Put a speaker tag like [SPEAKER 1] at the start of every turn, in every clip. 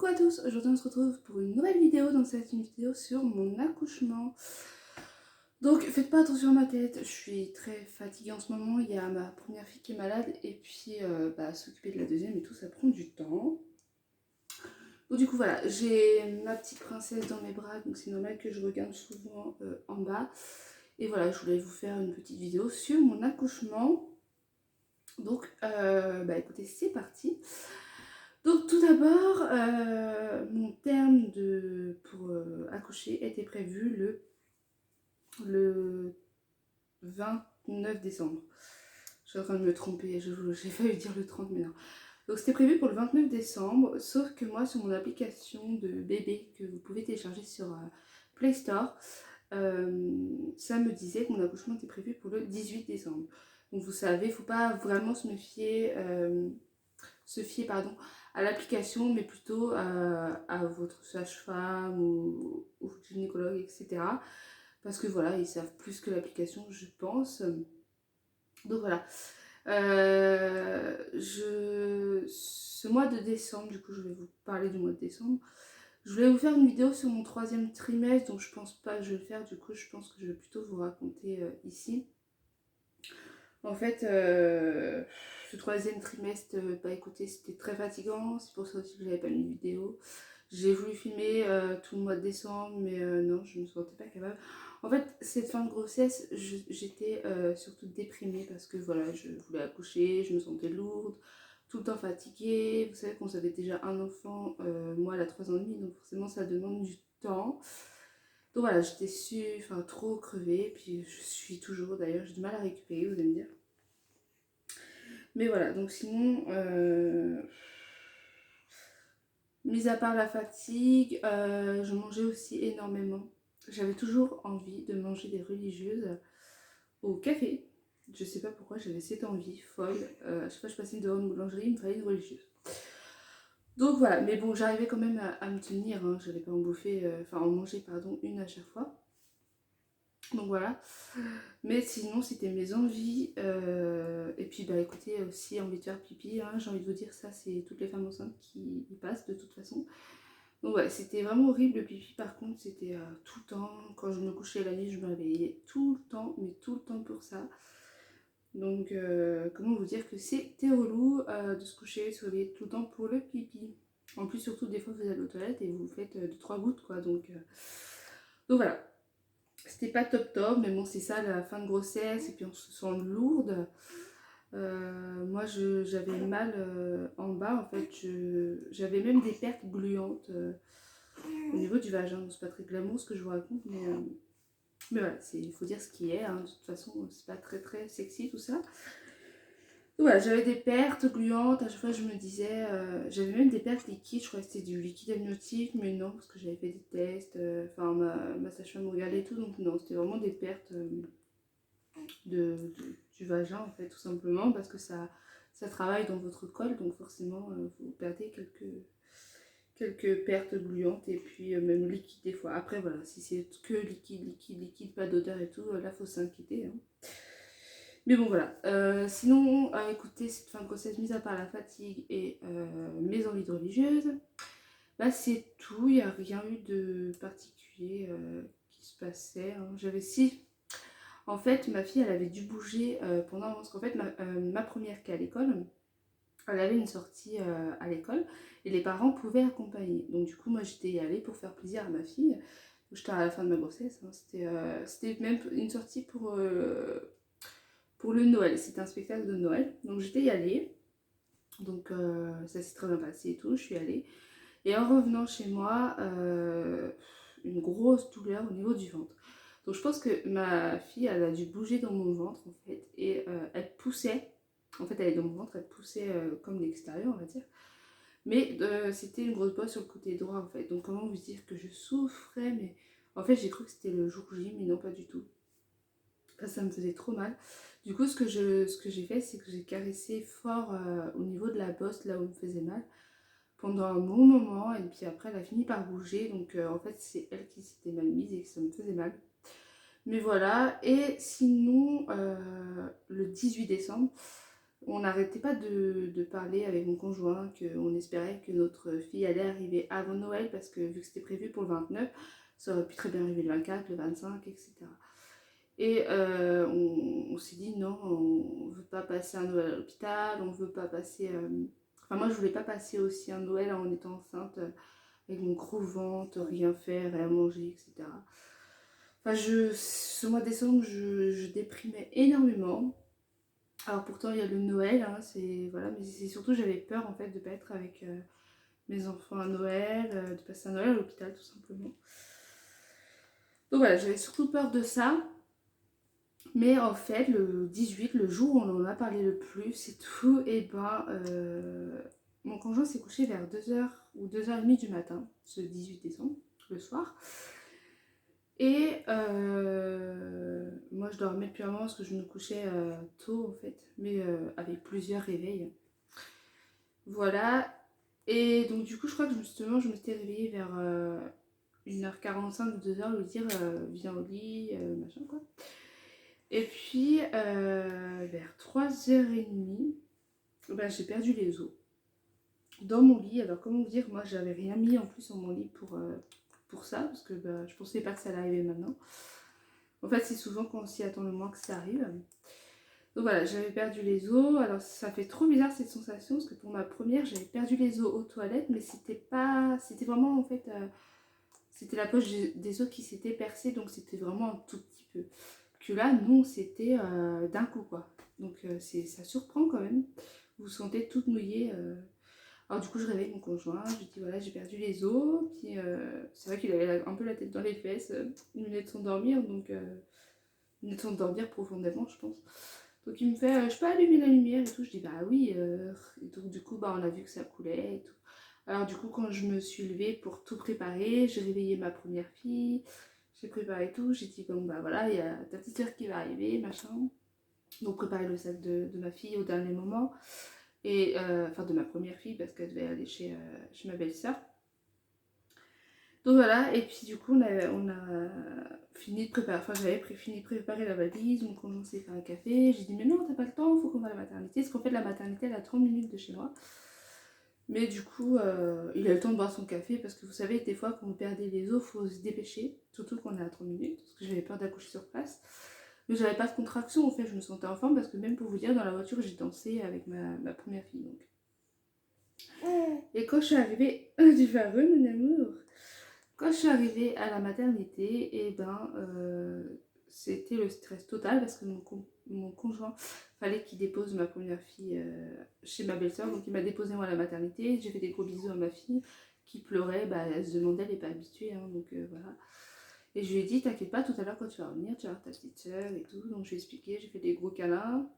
[SPEAKER 1] Coucou à tous, aujourd'hui on se retrouve pour une nouvelle vidéo, donc c'est une vidéo sur mon accouchement. Donc faites pas attention à ma tête, je suis très fatiguée en ce moment, il y a ma première fille qui est malade et puis s'occuper de la deuxième et tout ça prend du temps. Donc du coup voilà, j'ai ma petite princesse dans mes bras, donc c'est normal que je regarde souvent en bas. Et voilà, je voulais vous faire une petite vidéo sur mon accouchement. Donc écoutez, c'est parti. Donc tout d'abord, mon terme pour accoucher était prévu le 29 décembre. Je suis en train de me tromper, j'ai failli dire le 30, mais non. Donc c'était prévu pour le 29 décembre, sauf que moi sur mon application de bébé que vous pouvez télécharger sur Play Store, ça me disait que mon accouchement était prévu pour le 18 décembre. Donc vous savez, il ne faut pas vraiment se fier à l'application, mais plutôt à votre sage-femme ou gynécologue, etc. Parce que voilà, ils savent plus que l'application, je pense. Donc voilà. Ce mois de décembre, du coup, je vais vous parler du mois de décembre. Je voulais vous faire une vidéo sur mon troisième trimestre, donc je pense pas que je vais le faire. Du coup, je pense que je vais plutôt vous raconter ici. En fait, ce troisième trimestre, écoutez, c'était très fatigant. C'est pour ça aussi que j'avais pas mis de vidéo. J'ai voulu filmer tout le mois de décembre, mais non, je me sentais pas capable. En fait, cette fin de grossesse, j'étais surtout déprimée parce que voilà, je voulais accoucher, je me sentais lourde, tout le temps fatiguée. Vous savez qu'on avait déjà un enfant, moi elle a 3 ans et demi, donc forcément ça demande du temps. Donc voilà, j'étais trop crevée, puis je suis toujours d'ailleurs, j'ai du mal à récupérer, vous allez me dire. Mais voilà, donc sinon, mis à part la fatigue, je mangeais aussi énormément. J'avais toujours envie de manger des religieuses au café. Je sais pas pourquoi j'avais cette envie folle. À chaque fois que je passais devant une boulangerie, il me fallait une religieuse. Donc voilà, mais bon, j'arrivais quand même à me tenir. Hein. J'allais pas en manger une à chaque fois. Donc voilà. Mais sinon, c'était mes envies. Et puis, écoutez, aussi envie de faire pipi. Hein, j'ai envie de vous dire, ça, c'est toutes les femmes enceintes qui y passent de toute façon. Donc, ouais, c'était vraiment horrible le pipi. Par contre, c'était tout le temps. Quand je me couchais la nuit, je me réveillais tout le temps, mais tout le temps pour ça. Donc, comment vous dire que c'était relou de se coucher sur les tout le temps pour le pipi. En plus, surtout, des fois, vous allez aux toilettes et vous faites 2-3 gouttes, quoi. Donc voilà. C'était pas top, mais bon, c'est ça la fin de grossesse, et puis on se sent lourde. Moi, j'avais mal en bas, en fait, j'avais même des pertes gluantes au niveau du vagin. Donc, c'est pas très glamour ce que je vous raconte, mais voilà, il faut dire ce qui est. Hein. De toute façon, c'est pas très très sexy tout ça. Donc, voilà, j'avais des pertes gluantes, à chaque fois je me disais, j'avais même des pertes liquides, je crois que c'était du liquide amniotique, mais non, parce que j'avais fait des tests, ma sage-femme me regardait et tout, donc non, c'était vraiment des pertes du vagin en fait, tout simplement, parce que ça travaille dans votre col, donc forcément vous perdez quelques pertes gluantes et puis même liquide des fois. Après voilà, si c'est que liquide, pas d'odeur et tout, là faut s'inquiéter. Hein. Mais bon voilà, sinon écoutez, cette fin de grossesse, mise à part la fatigue et mes envies de religieuse, c'est tout, il n'y a rien eu de particulier qui se passait. Hein. En fait, ma fille, elle avait dû bouger pendant... Parce qu'en fait, ma première qui est à l'école, elle avait une sortie à l'école et les parents pouvaient accompagner. Donc du coup, moi, j'étais y allée pour faire plaisir à ma fille. J'étais à la fin de ma grossesse. Hein. C'était même une sortie pour le Noël. C'était un spectacle de Noël. Donc j'étais y allée. Donc ça s'est très bien passé et tout. Je suis allée. Et en revenant chez moi, une grosse douleur au niveau du ventre. Donc je pense que ma fille, elle a dû bouger dans mon ventre en fait. Et elle poussait. En fait, elle est dans mon ventre, elle poussait comme l'extérieur, on va dire. Mais c'était une grosse bosse sur le côté droit en fait. Donc comment vous dire que je souffrais, mais en fait j'ai cru que c'était le jour J, mais non pas du tout. Ça me faisait trop mal. Du coup ce que j'ai fait, c'est que j'ai caressé fort au niveau de la bosse, là où il me faisait mal, pendant un bon moment. Et puis après elle a fini par bouger. Donc en fait c'est elle qui s'était mal mise et que ça me faisait mal. Mais voilà, et sinon, le 18 décembre, On n'arrêtait pas de parler avec mon conjoint qu'on espérait que notre fille allait arriver avant Noël parce que vu que c'était prévu pour le 29, ça aurait pu très bien arriver le 24, le 25, etc. Et on s'est dit non, on ne veut pas passer un Noël à l'hôpital, on veut pas passer... Enfin moi je voulais pas passer aussi un Noël en étant enceinte avec mon gros ventre, rien faire, rien manger, etc. Enfin ce mois de décembre je déprimais énormément. Alors pourtant il y a le Noël, hein, c'est voilà, mais c'est surtout j'avais peur en fait de pas être avec mes enfants à Noël, de passer un Noël à l'hôpital tout simplement. Donc voilà, j'avais surtout peur de ça. Mais en fait, le 18, le jour où on en a parlé le plus et tout, et ben mon conjoint s'est couché vers 2h ou 2h30 du matin, ce 18 décembre, le soir. Et moi je dormais depuis un moment parce que je me couchais tôt en fait, mais avec plusieurs réveils. Voilà. Et donc du coup je crois que justement je m'étais réveillée vers 1h45 ou 2h lui dire viens au lit, machin quoi. Et puis vers 3h30, ben, j'ai perdu les os dans mon lit. Alors comment vous dire, moi j'avais rien mis en plus dans mon lit pour ça, parce que ben, je pensais pas que ça allait arriver maintenant. En fait c'est souvent quand on s'y attend le moins que ça arrive. Donc voilà, j'avais perdu les os. Alors ça fait trop bizarre cette sensation, parce que pour ma première j'avais perdu les os aux toilettes, mais c'était pas... C'était vraiment en fait... c'était la poche des os qui s'était percée, donc c'était vraiment un tout petit peu. Que là, non, c'était d'un coup, quoi. Donc ça surprend quand même. Vous vous sentez toute mouillée. Alors du coup, je réveille mon conjoint, je lui dis voilà, j'ai perdu les os. Puis c'est vrai qu'il avait un peu la tête dans les fesses. Il venait de s'endormir, donc il venait de s'endormir profondément, je pense. Donc il me fait je peux allumer la lumière et tout. Je dis bah oui. Et donc du coup, bah, on a vu que ça coulait et tout. Alors du coup, quand je me suis levée pour tout préparer, j'ai réveillé ma première fille. J'ai préparé tout, j'ai dit bon bah voilà, il y a ta petite sœur qui va arriver, machin. Donc préparer le sac de ma fille au dernier moment. Et enfin de ma première fille parce qu'elle devait aller chez ma belle-sœur. Donc voilà, et puis du coup on a fini de préparer, enfin j'avais fini de préparer la valise, mon conjoint s'est fait un café, j'ai dit mais non t'as pas le temps, faut qu'on va à la maternité, parce qu'en fait la maternité elle a 30 minutes de chez moi. Mais du coup, il a le temps de boire son café parce que vous savez, des fois, quand vous perdez les os, il faut se dépêcher. Surtout qu'on est à 30 minutes, parce que j'avais peur d'accoucher sur place. Mais j'avais pas de contraction, en fait, je me sentais en forme parce que même pour vous dire, dans la voiture, j'ai dansé avec ma première fille. Donc. Et quand je suis arrivée, du fareux, mon amour, quand je suis arrivée à la maternité, et ben, c'était le stress total parce que mon conjoint fallait qu'il dépose ma première fille chez ma belle-sœur, donc il m'a déposé moi à la maternité. J'ai fait des gros bisous à ma fille qui pleurait, bah, elle se demandait, elle n'est pas habituée, hein, donc voilà. Et je lui ai dit t'inquiète pas, tout à l'heure quand tu vas revenir tu vas voir ta petite sœur et tout, donc je lui ai expliqué, j'ai fait des gros câlins.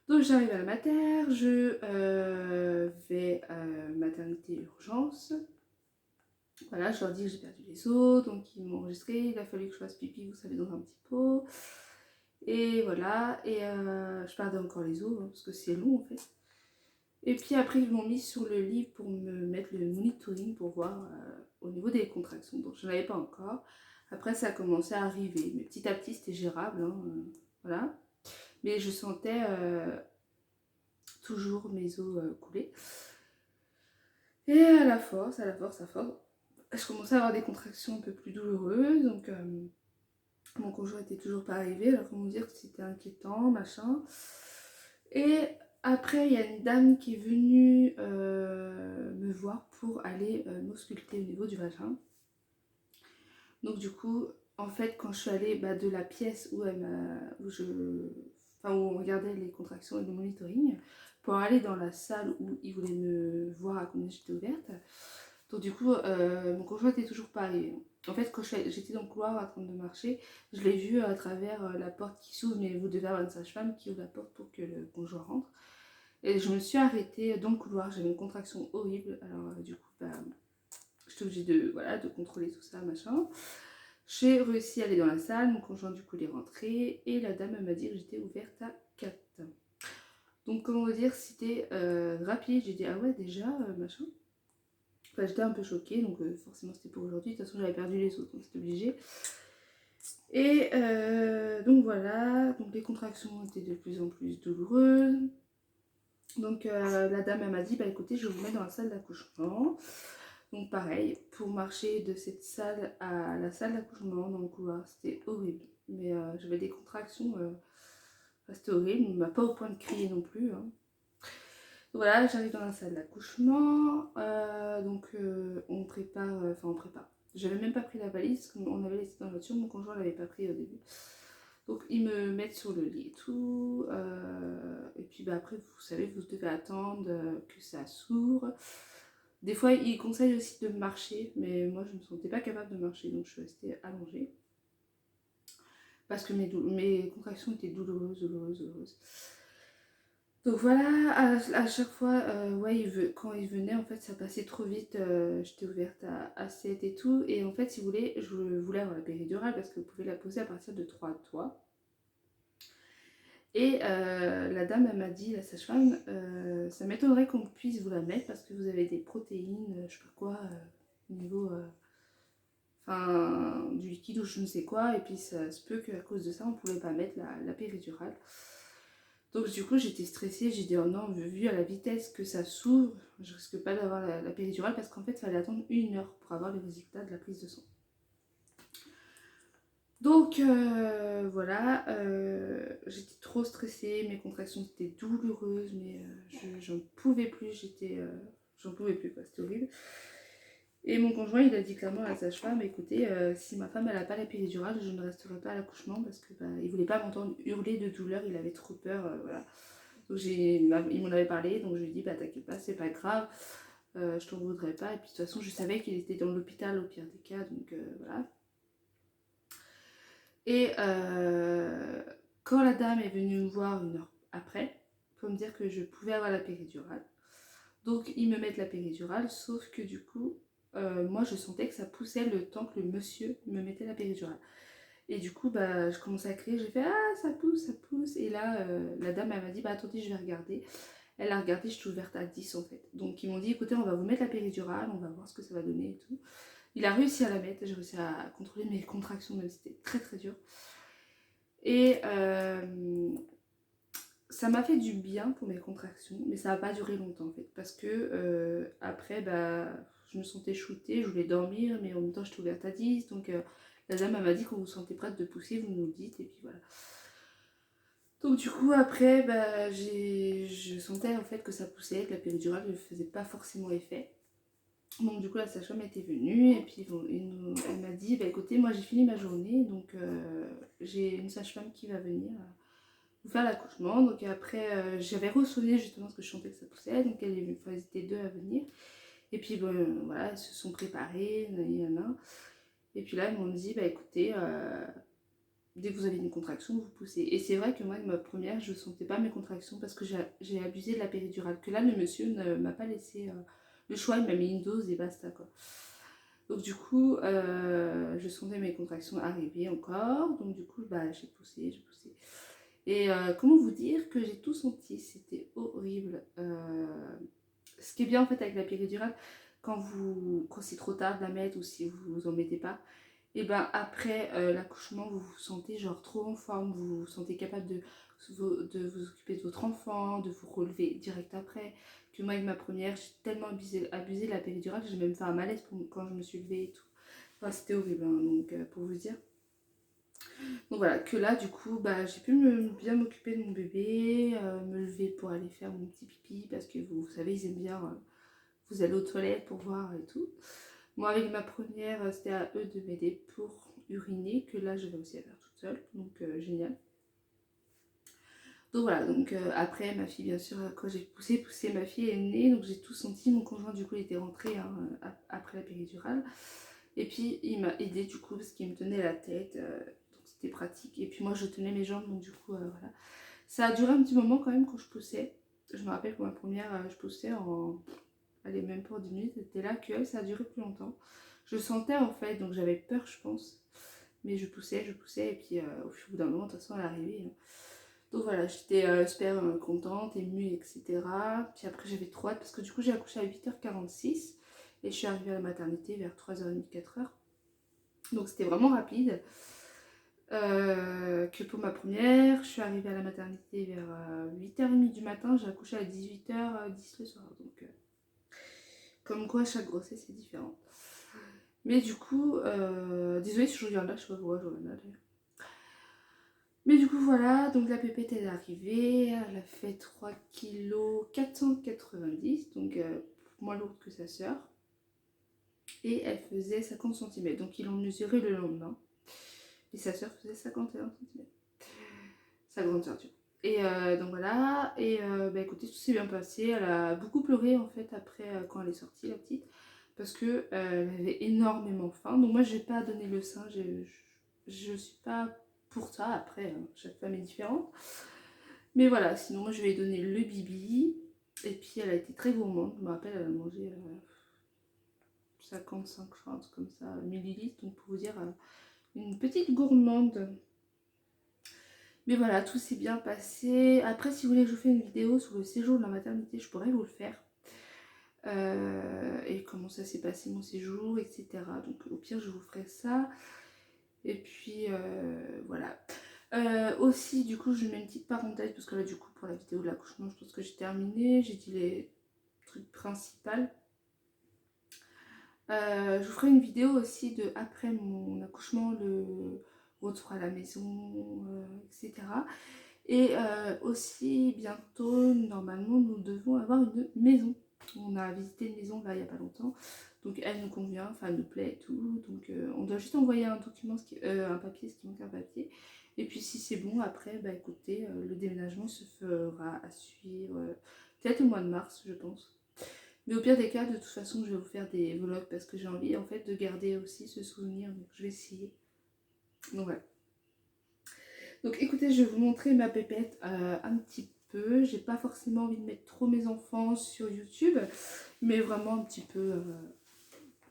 [SPEAKER 1] Donc j'arrive à la mater, je vais maternité urgence. Voilà, je leur dis que j'ai perdu les os, donc ils m'ont enregistré, il a fallu que je fasse pipi, vous savez, dans un petit pot. Et voilà, et je perdais encore les os, hein, parce que c'est long en fait. Et puis après, ils m'ont mis sur le lit pour me mettre le monitoring pour voir au niveau des contractions. Donc je n'en avais pas encore. Après, ça a commencé à arriver, mais petit à petit, c'était gérable, hein, voilà. Mais je sentais toujours mes os couler. Et à la force, je commençais à avoir des contractions un peu plus douloureuses, donc mon conjoint était toujours pas arrivé, alors comment dire que c'était inquiétant, machin. Et après, il y a une dame qui est venue me voir pour aller m'ausculter au niveau du vagin. Donc du coup, en fait, quand je suis allée de la pièce où où on regardait les contractions et le monitoring, pour aller dans la salle où ils voulaient me voir à combien j'étais ouverte. Donc du coup, mon conjoint était toujours pas arrivé. En fait, quand j'étais dans le couloir en train de marcher, je l'ai vu à travers la porte qui s'ouvre, mais vous devez avoir une sage-femme qui ouvre la porte pour que le conjoint rentre. Et je me suis arrêtée dans le couloir, j'avais une contraction horrible. Alors du coup, j'étais obligée de contrôler tout ça, machin. J'ai réussi à aller dans la salle, mon conjoint du coup il est rentré et la dame m'a dit que j'étais ouverte à 4. Donc comment dire, c'était rapide, j'ai dit ah ouais déjà, machin. Enfin, j'étais un peu choquée, donc forcément c'était pour aujourd'hui, de toute façon j'avais perdu les os, donc c'était obligé. Et donc voilà, donc les contractions étaient de plus en plus douloureuses. Donc la dame elle m'a dit bah écoutez je vais vous mettre dans la salle d'accouchement. Donc pareil, pour marcher de cette salle à la salle d'accouchement dans le couloir, c'était horrible. Mais j'avais des contractions, c'était horrible, mais pas au point de crier non plus. Hein. Voilà, j'arrive dans la salle d'accouchement, on prépare, on prépare. J'avais même pas pris la valise, on avait laissé dans la voiture, mon conjoint l'avait pas pris au début. Donc ils me mettent sur le lit et tout, et puis bah, après vous savez, vous devez attendre que ça s'ouvre. Des fois ils conseillent aussi de marcher, mais moi je ne me sentais pas capable de marcher, donc je suis restée allongée. Parce que mes contractions étaient douloureuses. Donc voilà, à chaque fois, ouais, quand il venait, en fait, ça passait trop vite. J'étais ouverte à 7 et tout. Et en fait, si vous voulez, je voulais avoir la péridurale parce que vous pouvez la poser à partir de 3 doigts. Et la dame, elle m'a dit, la sage-femme, ça m'étonnerait qu'on puisse vous la mettre parce que vous avez des protéines, je sais pas quoi, au niveau du liquide ou je ne sais quoi. Et puis ça se peut qu'à cause de ça, on ne pouvait pas mettre la péridurale. Donc du coup j'étais stressée, j'ai dit oh non, vu à la vitesse que ça s'ouvre, je risque pas d'avoir la péridurale parce qu'en fait il fallait attendre 1 heure pour avoir le résultat de la prise de sang. Donc voilà, j'étais trop stressée, mes contractions étaient douloureuses, mais j'en pouvais plus, j'en pouvais plus quoi, c'était horrible. Et mon conjoint il a dit clairement à la sage-femme, écoutez, si ma femme elle a pas la péridurale, je ne resterai pas à l'accouchement parce que il voulait pas m'entendre hurler de douleur, il avait trop peur, voilà. Donc il m'en avait parlé, donc je lui ai dit bah t'inquiète pas, c'est pas grave, je t'en voudrais pas. Et puis de toute façon je savais qu'il était dans l'hôpital au pire des cas, donc voilà. Et quand la dame est venue me voir 1 heure après, pour me dire que je pouvais avoir la péridurale, donc ils me mettent la péridurale, sauf que du coup, moi je sentais que ça poussait le temps que le monsieur me mettait la péridurale. Et du coup, bah, je commençais à crier, j'ai fait ah ça pousse, ça pousse. Et là, la dame elle m'a dit bah attendez, je vais regarder. Elle a regardé, je suis ouverte à 10 en fait. Donc ils m'ont dit écoutez, on va vous mettre la péridurale, on va voir ce que ça va donner et tout. Il a réussi à la mettre, j'ai réussi à contrôler mes contractions, même si c'était très très dur. Et ça m'a fait du bien pour mes contractions, mais ça n'a pas duré longtemps en fait. Parce que après, bah, je me sentais shootée, je voulais dormir, mais en même temps j'étais ouverte à 10. Donc la dame elle m'a dit quand vous vous sentez prête de pousser, vous nous le dites, et puis voilà. Donc du coup après bah, je sentais en fait que ça poussait, que la péridurale ne faisait pas forcément effet. Donc du coup la sage-femme était venue et puis elle m'a dit bah écoutez moi j'ai fini ma journée donc j'ai une sage-femme qui va venir vous faire l'accouchement. Donc après j'avais ressonné justement parce que je sentais que ça poussait, donc elle est venue, enfin, ils étaient 2 à venir. Et puis bon voilà, ils se sont préparés, et puis là ils m'ont dit bah écoutez dès que vous avez une contraction, vous poussez. Et c'est vrai que moi, ma première, je ne sentais pas mes contractions parce que j'ai abusé de la péridurale. Que là, le monsieur ne m'a pas laissé le choix, il m'a mis une dose et basta quoi. Donc du coup, je sentais mes contractions arriver encore. Donc du coup, bah, j'ai poussé. Et comment vous dire que j'ai tout senti, c'était horrible. Ce qui est bien en fait avec la péridurale, quand c'est trop tard de la mettre ou si vous vous en mettez pas, et ben après l'accouchement vous vous sentez genre trop en forme, vous vous sentez capable de vous occuper de votre enfant, de vous relever direct après. Que moi avec ma première j'ai tellement abusé de la péridurale que j'ai même fait un malaise quand je me suis levée et tout. Enfin c'était horrible hein, donc pour vous dire. Donc voilà, que là du coup bah, j'ai pu bien m'occuper de mon bébé, me lever pour aller faire mon petit pipi parce que vous savez ils aiment bien vous allez aux toilettes pour voir et tout. Moi avec ma première c'était à eux de m'aider pour uriner, que là je vais aussi à faire toute seule, donc génial. Donc voilà, donc après ma fille bien sûr, quand j'ai poussé, ma fille est née, donc j'ai tout senti, mon conjoint du coup il était rentré hein, après la péridurale. Et puis il m'a aidé du coup parce qu'il me tenait la tête, donc c'était pratique. Et puis moi je tenais mes jambes, donc du coup voilà. Ça a duré un petit moment quand même quand je poussais. Je me rappelle que ma première, je poussais en... Allez, même pas 10 minutes, c'était là que ça a duré plus longtemps. Je sentais en fait, donc j'avais peur je pense. Mais je poussais, et puis au bout d'un moment, de toute façon elle arrivait. Hein. Donc voilà, j'étais super contente, émue, etc. Puis après j'avais trop hâte parce que du coup j'ai accouché à 8h46 et je suis arrivée à la maternité vers 3h30, 4h. Donc c'était vraiment rapide. que pour ma première. Je suis arrivée à la maternité vers 8h30 du matin, j'ai accouché à 18h10 le soir. Donc, comme quoi, chaque grossesse est différente. Mais du coup, désolée si je regarde là, je sais pas pourquoi je regarde là d'ailleurs. Mais du coup, voilà, donc la pépette elle est arrivée, elle a fait 3 kg 490, donc moins lourde que sa sœur. Et elle faisait 50 cm, donc ils l'ont mesuré le lendemain. Et sa sœur faisait 51 cm. Sa grande sœur, tu vois. Et donc voilà, et bah écoutez, tout s'est bien passé. Elle a beaucoup pleuré en fait après quand elle est sortie, la petite, parce que elle avait énormément faim. Donc moi, je vais pas donner le sein, je suis pas pour ça. Après, chaque femme est différente. Mais voilà, sinon moi je vais lui donner le bibi. Et puis elle a été très gourmande. Je me rappelle, elle a mangé 55, je crois, un truc comme ça, millilitres. Donc pour vous dire, une petite gourmande. Mais voilà, tout s'est bien passé. Après, si vous voulez que je vous fasse une vidéo sur le séjour de la maternité, je pourrais vous le faire. Et comment ça s'est passé mon séjour, etc. Donc au pire, je vous ferai ça. Et puis voilà. Aussi, du coup, je mets une petite parenthèse parce que là, du coup, pour la vidéo de l'accouchement, je pense que j'ai terminé. J'ai dit les trucs principaux. Je vous ferai une vidéo aussi de après mon accouchement, le retour à la maison, etc. Et aussi, bientôt, normalement, nous devons avoir une maison. On a visité une maison là il n'y a pas longtemps. Donc elle nous convient, enfin elle nous plaît et tout. Donc on doit juste envoyer un document, un papier, ce qui manque un papier. Et puis si c'est bon, après, bah écoutez, le déménagement se fera à suivre peut-être au mois de mars, je pense. Mais au pire des cas, de toute façon, je vais vous faire des vlogs parce que j'ai envie en fait de garder aussi ce souvenir. Donc je vais essayer. Donc voilà. Donc écoutez, je vais vous montrer ma pépette un petit peu. J'ai pas forcément envie de mettre trop mes enfants sur YouTube, mais vraiment un petit peu,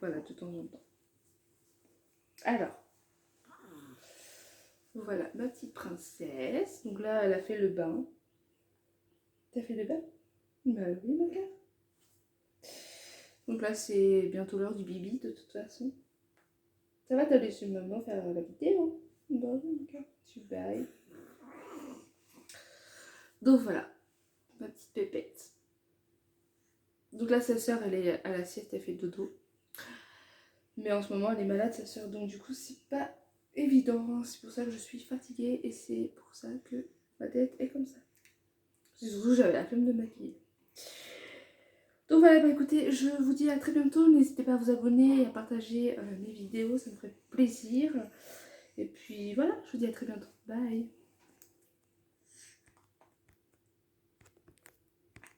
[SPEAKER 1] voilà, de temps en temps. Alors, voilà ma petite princesse. Donc là, elle a fait le bain. T'as fait le bain? Bah oui, mon gars. Donc là, c'est bientôt l'heure du bibi, de toute façon. Ça va, t'as laissé maman faire la vidéo? Bah oui, mon gars. Tu bailles. Donc voilà, ma petite pépette. Donc là, sa soeur, elle est à la sieste, elle fait dodo. Mais en ce moment, elle est malade, sa soeur. Donc du coup, c'est pas évident. C'est pour ça que je suis fatiguée et c'est pour ça que ma tête est comme ça. Surtout, j'avais la flemme de maquiller. Donc voilà, bah écoutez, je vous dis à très bientôt. N'hésitez pas à vous abonner et à partager mes vidéos, ça me ferait plaisir. Et puis voilà, je vous dis à très bientôt. Bye!